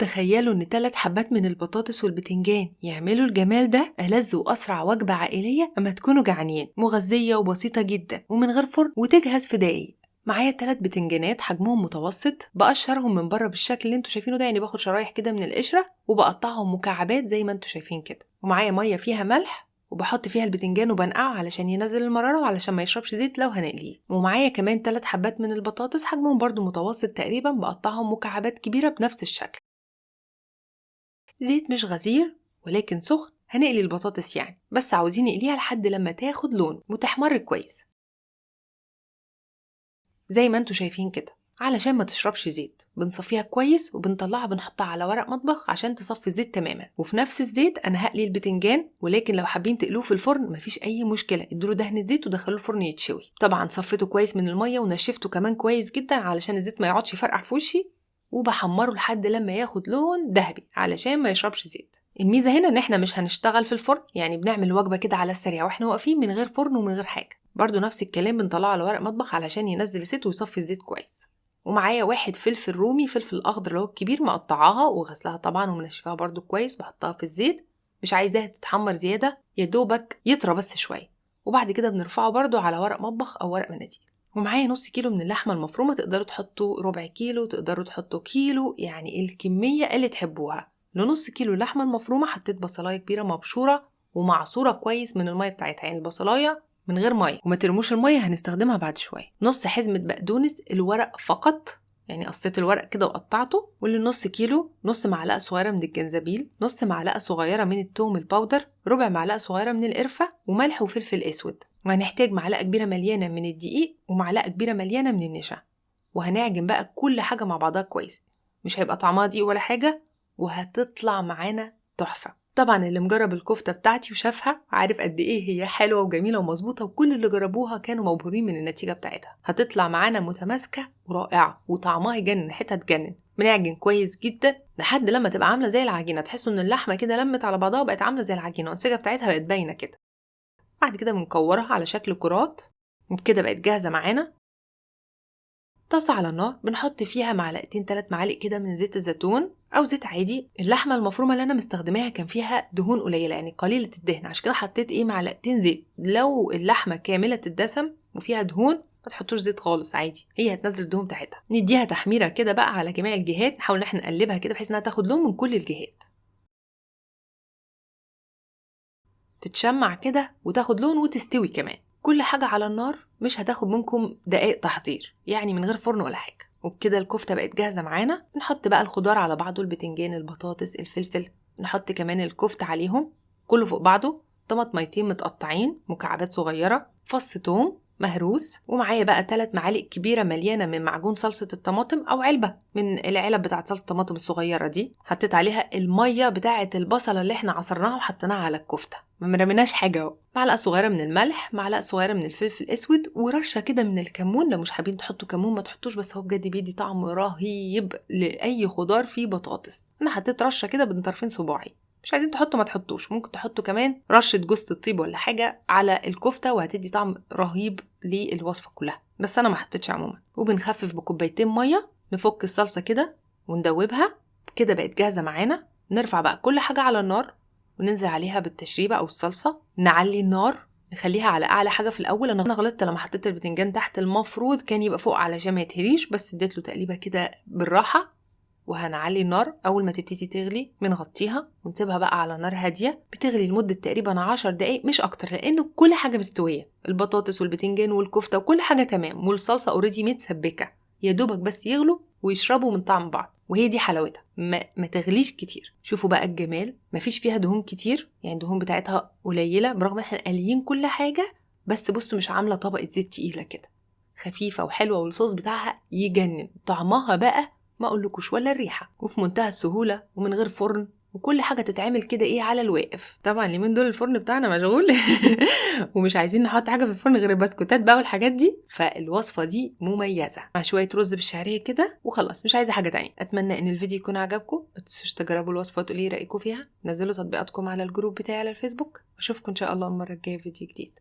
تخيلوا ان 3 حبات من البطاطس والبتنجان يعملوا الجمال ده؟ ألذ وأسرع وجبة عائلية اما تكونوا جعانين، مغذية وبسيطة جدا ومن غير فرن، وتجهز في دقايق. معايا 3 بتنجانات حجمهم متوسط، بقشرهم من بره بالشكل اللي انتوا شايفينه ده، يعني باخد شرايح كده من القشرة وبقطعهم مكعبات زي ما انتوا شايفين كده. ومعايا مية فيها ملح وبحط فيها البتنجان وبنقعه علشان ينزل المرارة وعلشان ما يشربش زيت لو هنقليه. ومعايا كمان 3 حبات من البطاطس حجمهم برضو متوسط تقريبا، بقطعهم مكعبات كبيرة بنفس الشكل. زيت مش غزير ولكن سخن، هنقلي البطاطس يعني، بس عاوزين نقليها لحد لما تاخد لون وتحمر كويس زي ما انتوا شايفين كده. علشان ما تشربش زيت بنصفيها كويس وبنطلعها بنحطها على ورق مطبخ عشان تصفي الزيت تماما. وفي نفس الزيت انا هقلي البتنجان، ولكن لو حابين تقلوه في الفرن مفيش اي مشكله، ادوله دهنه زيت ودخلوه الفرن يتشوي. طبعا صفيته كويس من الميه ونشفته كمان كويس جدا علشان الزيت ما يقعدش يفرقع في وشي، وبحمره لحد لما ياخد لون ذهبي علشان ما يشربش زيت. الميزه هنا ان احنا مش هنشتغل في الفرن، يعني بنعمل وجبه كده على السريع واحنا واقفين من غير فرن ومن غير حاجه. برضو نفس الكلام بنطلعه على ورق مطبخ علشان ينزل الزيت ويصفي الزيت كويس. ومعايا 1 فلفل رومي، فلفل اخضر اللي هو الكبير، مقطعاها وغسلها طبعا ومنشفاها برضو كويس، بحطها في الزيت، مش عايزاها تتحمر زياده، يا دوبك يطرى بس شويه. وبعد كده بنرفعه برضو على ورق مطبخ او ورق مناديل. ومعايا نص كيلو من اللحمه المفرومه، تقدروا تحطوا ربع كيلو، تقدروا تحطوا كيلو، يعني الكميه اللي تحبوها. لنص كيلو اللحمه المفرومه حطيت بصلايه كبيره مبشوره ومعصوره كويس من الميه بتاعتها، يعني البصلايه من غير ميه، وما ترموش الميه هنستخدمها بعد شويه. نص حزمه بقدونس الورق فقط، يعني قصيت الورق كده وقطعته. والنص كيلو نص معلقه صغيره من الجنزبيل، نص معلقه صغيره من الثوم الباودر، ربع معلقه صغيره من القرفه، وملح وفلفل اسود. وهنحتاج معلقه كبيره مليانه من الدقيق ومعلقه كبيره مليانه من النشا. وهنعجن بقى كل حاجه مع بعضها كويس، مش هيبقى طعمها دقيق ولا حاجه، وهتطلع معانا تحفه. طبعا اللي مجرب الكفته بتاعتي وشافها عارف قد ايه هي حلوه وجميله ومظبوطه، وكل اللي جربوها كانوا مبهورين من النتيجه بتاعتها. هتطلع معانا متماسكه ورائعه وطعمها يجنن، ريحتها تجنن. بنعجن كويس جدا لحد لما تبقى عامله زي العجينه، تحسوا ان اللحمه كده لمت على بعضها وبقت عامله زي العجينه، والانسجه بتاعتها بقت باينه كده. بعد كده بنكورها على شكل كرات، وبكده بقت جاهزه معانا. طاسة على النار بنحط فيها 2-3 معالق كده من زيت الزيتون أو زيت عادي. اللحمة المفرومة اللي أنا مستخدماها كان فيها دهون قليلة، يعني قليلة الدهن، عشان كده حطيت 2 معلقتين زيت. لو اللحمة كاملة الدسم وفيها دهون ما تحطوش زيت خالص، عادي هي هتنزل الدهون بتاعتها. نديها تحميرة كده بقى على جميع الجهات، نحاول ان احنا نقلبها كده بحيث انها تاخد لون من كل الجهات، تتشمع كده وتاخد لون وتستوي كمان. كل حاجة على النار، مش هتاخد منكم دقايق تحضير، يعني من غير فرن ولا حاجة. وبكده الكفتة بقت جاهزة معانا. نحط بقى الخضار على بعضه، البتنجان، البطاطس، الفلفل، نحط كمان الكفتة عليهم كله فوق بعضه. طماطميتين متقطعين مكعبات صغيرة، فص توم مهروس. ومعايا بقى 3 معالق كبيرة مليانة من معجون صلصة الطماطم أو علبة من العلب بتاعة صلصة الطماطم الصغيرة دي. حطيت عليها المية بتاعة البصلة اللي احنا عصرناها وحطيناها على الكفتة، ما مرميناش حاجة اهو. معلقة صغيرة من الملح، معلقة صغيرة من الفلفل الأسود، ورشة كده من الكمون. لو مش حابين تحطوا كمون ما تحطوش، بس هو بجد بيدي طعم رهيب لأي خضار فيه بطاطس. أنا حطيت رشة كده بين طرفين صباعي، مش عايزين تحطوا ما تحطوش، ممكن تحطوا كمان رشة جوز الطيب ولا حاجة على الكفتة وهتدي طعم رهيب للوصفة كلها، بس أنا ما حطيتش عموما. وبنخفف بكوبايتين مية، نفك الصلصة كده وندوبها. كده بقت جاهزة معانا. نرفع بقى كل حاجة على النار وننزل عليها بالتشريبة أو الصلصة. نعلي النار، نخليها على أعلى حاجة في الأول. أنا غلطت لما حطيت البتنجان تحت، المفروض كان يبقى فوق علشان ما يتهريش، بس اديت له تقليبة كده بالراحة. وهنعلي النار، أول ما تبتدي تغلي بنغطيها ونسيبها بقى على نار هادية. بتغلي لمدة تقريبا 10 دقايق مش أكتر، لأنه كل حاجة مستوية، البطاطس والبتنجان والكفتة وكل حاجة تمام، والصلصة اوريدي متسبكة، يا دوبك بس يغلوا ويشربوا من طعم بعض. وهي دي حلاوتها، ما تغليش كتير. شوفوا بقى الجمال، مفيش فيها دهون كتير، يعني الدهون بتاعتها قليلة برغم احنا قاليين كل حاجة. بس بصوا مش عاملة طبقة زيت تقيلة كده، خفيفة وحلوة، والصوص بتاعها يجنن. طعمها بقى ما اقولكوش ولا الريحة، وفي منتهى السهولة ومن غير فرن، وكل حاجة تتعمل كده ايه على الواقف. طبعا اليومين دول الفرن بتاعنا مشغول ومش عايزين نحط حاجة في الفرن غير البسكوتات بقى والحاجات دي، فالوصفة دي مميزة مع شوية رز بالشعرية كده وخلاص، مش عايزة حاجة تانية. اتمنى ان الفيديو يكون عجبكم، ما تنسوش تجربوا الوصفة وتقولي رأيكم فيها. نزلوا تطبيقاتكم على الجروب بتاعي على الفيسبوك، واشوفكم ان شاء الله المرة الجاية في فيديو جديد.